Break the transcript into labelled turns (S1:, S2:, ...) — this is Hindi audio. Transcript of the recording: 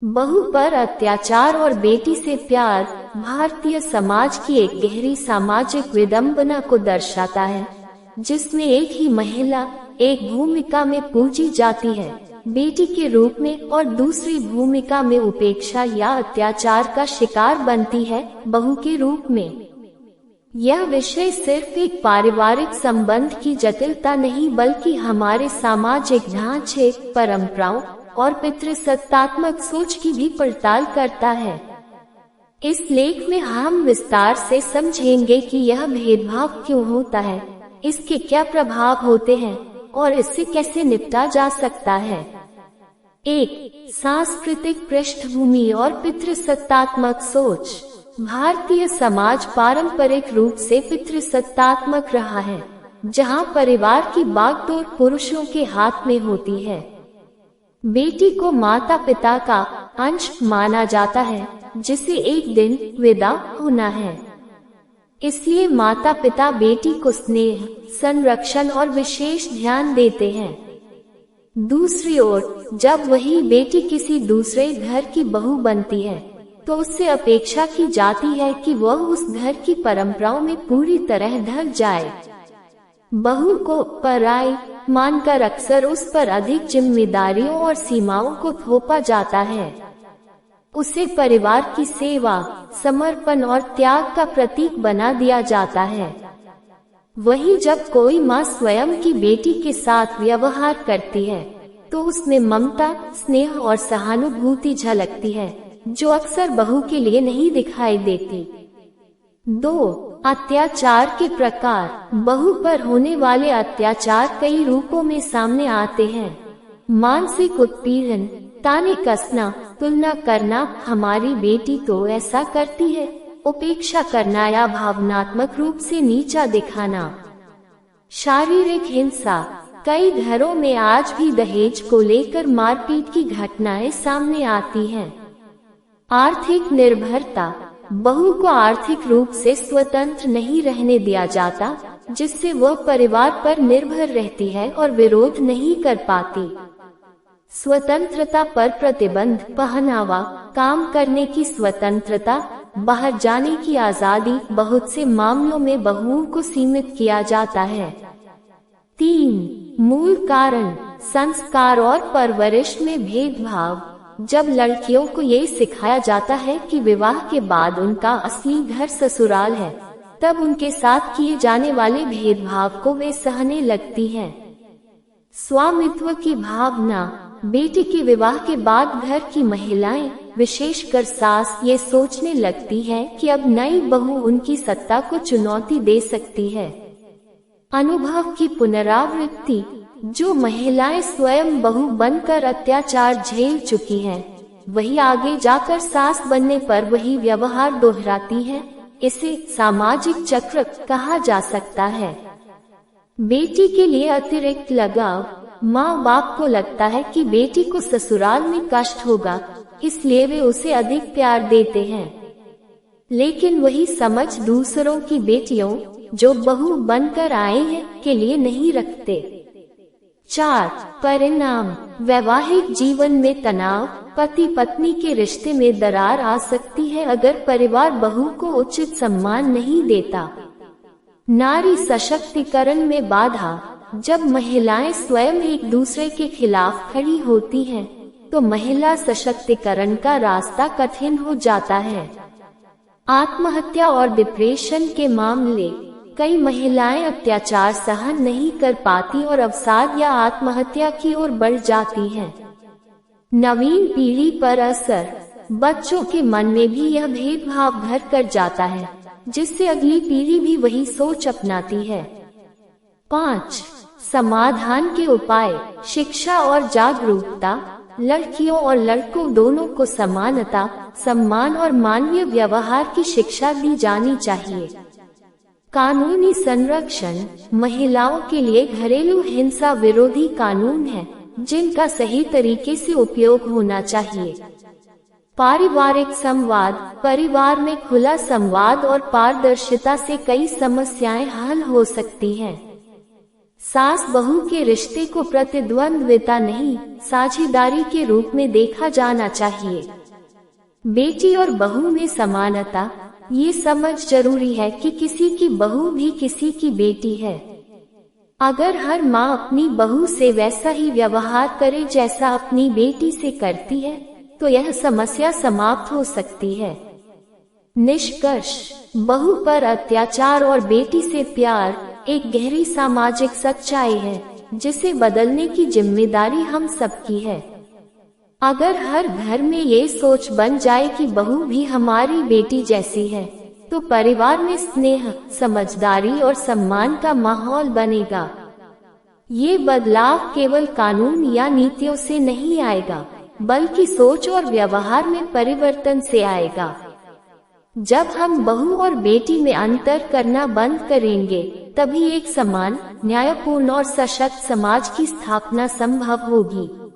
S1: बहू पर अत्याचार और बेटी से प्यार भारतीय समाज की एक गहरी सामाजिक विडंबना को दर्शाता है, जिसमें एक ही महिला एक भूमिका में पूजी जाती है, बेटी के रूप में, और दूसरी भूमिका में उपेक्षा या अत्याचार का शिकार बनती है, बहू के रूप में। यह विषय सिर्फ एक पारिवारिक संबंध की जटिलता नहीं, बल्कि हमारे सामाजिक ढांचे, परंपराओं और पितृसत्तात्मक सोच की भी पड़ताल करता है। इस लेख में हम विस्तार से समझेंगे कि यह भेदभाव क्यों होता है, इसके क्या प्रभाव होते हैं और इससे कैसे निपटा जा सकता है। 1. सांस्कृतिक पृष्ठभूमि और पितृसत्तात्मक सोच। भारतीय समाज पारंपरिक रूप से पितृसत्तात्मक रहा है, जहां परिवार की बागडोर पुरुषों के हाथ में होती है। बेटी को माता पिता का अंश माना जाता है, जिसे एक दिन विदा होना है। इसलिए माता पिता बेटी को स्नेह, संरक्षण और विशेष ध्यान देते हैं। दूसरी ओर, जब वही बेटी किसी दूसरे घर की बहू बनती है, तो उससे अपेक्षा की जाती है कि वह उस घर की परंपराओं में पूरी तरह ढल जाए। बहू को पराई मानकर अक्सर उस पर अधिक जिम्मेदारियों और सीमाओं को थोपा जाता है। उसे परिवार की सेवा, समर्पण और त्याग का प्रतीक बना दिया जाता है। वहीं जब कोई माँ स्वयं की बेटी के साथ व्यवहार करती है, तो उसमें ममता, स्नेह और सहानुभूति झलकती है, जो अक्सर बहू के लिए नहीं दिखाई देती। 2. अत्याचार के प्रकार। बहू पर होने वाले अत्याचार कई रूपों में सामने आते हैं। मानसिक उत्पीड़न, ताने कसना, तुलना करना, हमारी बेटी तो ऐसा करती है, उपेक्षा करना या भावनात्मक रूप से नीचा दिखाना। शारीरिक हिंसा। कई घरों में आज भी दहेज को लेकर मारपीट की घटनाएं सामने आती हैं। आर्थिक निर्भरता। बहू को आर्थिक रूप से स्वतंत्र नहीं रहने दिया जाता, जिससे वह परिवार पर निर्भर रहती है और विरोध नहीं कर पाती। स्वतंत्रता पर प्रतिबंध। पहनावा, काम करने की स्वतंत्रता, बाहर जाने की आजादी, बहुत से मामलों में बहुओं को सीमित किया जाता है। 3. मूल कारण। संस्कार और परवरिश में भेदभाव। जब लड़कियों को ये सिखाया जाता है कि विवाह के बाद उनका असली घर ससुराल है, तब उनके साथ किए जाने वाले भेदभाव को वे सहने लगती हैं। स्वामित्व की भावना। बेटी के विवाह के बाद घर की महिलाएं, विशेषकर सास, ये सोचने लगती हैं कि अब नई बहू उनकी सत्ता को चुनौती दे सकती है। अनुभव की पुनरावृत्ति। जो महिलाएं स्वयं बहू बनकर अत्याचार झेल चुकी हैं, वही आगे जाकर सास बनने पर वही व्यवहार दोहराती हैं। इसे सामाजिक चक्र कहा जा सकता है। बेटी के लिए अतिरिक्त लगाव। माँ बाप को लगता है कि बेटी को ससुराल में कष्ट होगा, इसलिए वे उसे अधिक प्यार देते हैं। लेकिन वही समझ दूसरों की बेटियों, जो बहू बनकर आए हैं, के लिए नहीं रखते। 4. परिणाम। वैवाहिक जीवन में तनाव। पति पत्नी के रिश्ते में दरार आ सकती है अगर परिवार बहू को उचित सम्मान नहीं देता। नारी सशक्तिकरण में बाधा। जब महिलाएं स्वयं एक दूसरे के खिलाफ खड़ी होती हैं, तो महिला सशक्तिकरण का रास्ता कठिन हो जाता है। आत्महत्या और डिप्रेशन के मामले। कई महिलाएं अत्याचार सहन नहीं कर पाती और अवसाद या आत्महत्या की ओर बढ़ जाती हैं। नवीन पीढ़ी पर असर। बच्चों के मन में भी यह भेदभाव घर कर जाता है, जिससे अगली पीढ़ी भी वही सोच अपनाती है। 5. समाधान के उपाय। शिक्षा और जागरूकता। लड़कियों और लड़कों दोनों को समानता, सम्मान और मानवीय व्यवहार की शिक्षा दी जानी चाहिए। कानूनी संरक्षण। महिलाओं के लिए घरेलू हिंसा विरोधी कानून हैं, जिनका सही तरीके से उपयोग होना चाहिए। पारिवारिक संवाद। परिवार में खुला संवाद और पारदर्शिता से कई समस्याएं हल हो सकती हैं। सास बहू के रिश्ते को प्रतिद्वंद्विता नहीं, साझेदारी के रूप में देखा जाना चाहिए। बेटी और बहू में समानता, ये समझ जरूरी है कि किसी की बहू भी किसी की बेटी है। अगर हर माँ अपनी बहू से वैसा ही व्यवहार करे जैसा अपनी बेटी से करती है, तो यह समस्या समाप्त हो सकती है। निष्कर्ष, बहू पर अत्याचार और बेटी से प्यार एक गहरी सामाजिक सच्चाई है, जिसे बदलने की जिम्मेदारी हम सबकी है। अगर हर घर में ये सोच बन जाए कि बहू भी हमारी बेटी जैसी है, तो परिवार में स्नेह, समझदारी और सम्मान का माहौल बनेगा। ये बदलाव केवल कानून या नीतियों से नहीं आएगा, बल्कि सोच और व्यवहार में परिवर्तन से आएगा। जब हम बहू और बेटी में अंतर करना बंद करेंगे, तभी एक समान, न्यायपूर्ण और सशक्त समाज की स्थापना संभव होगी।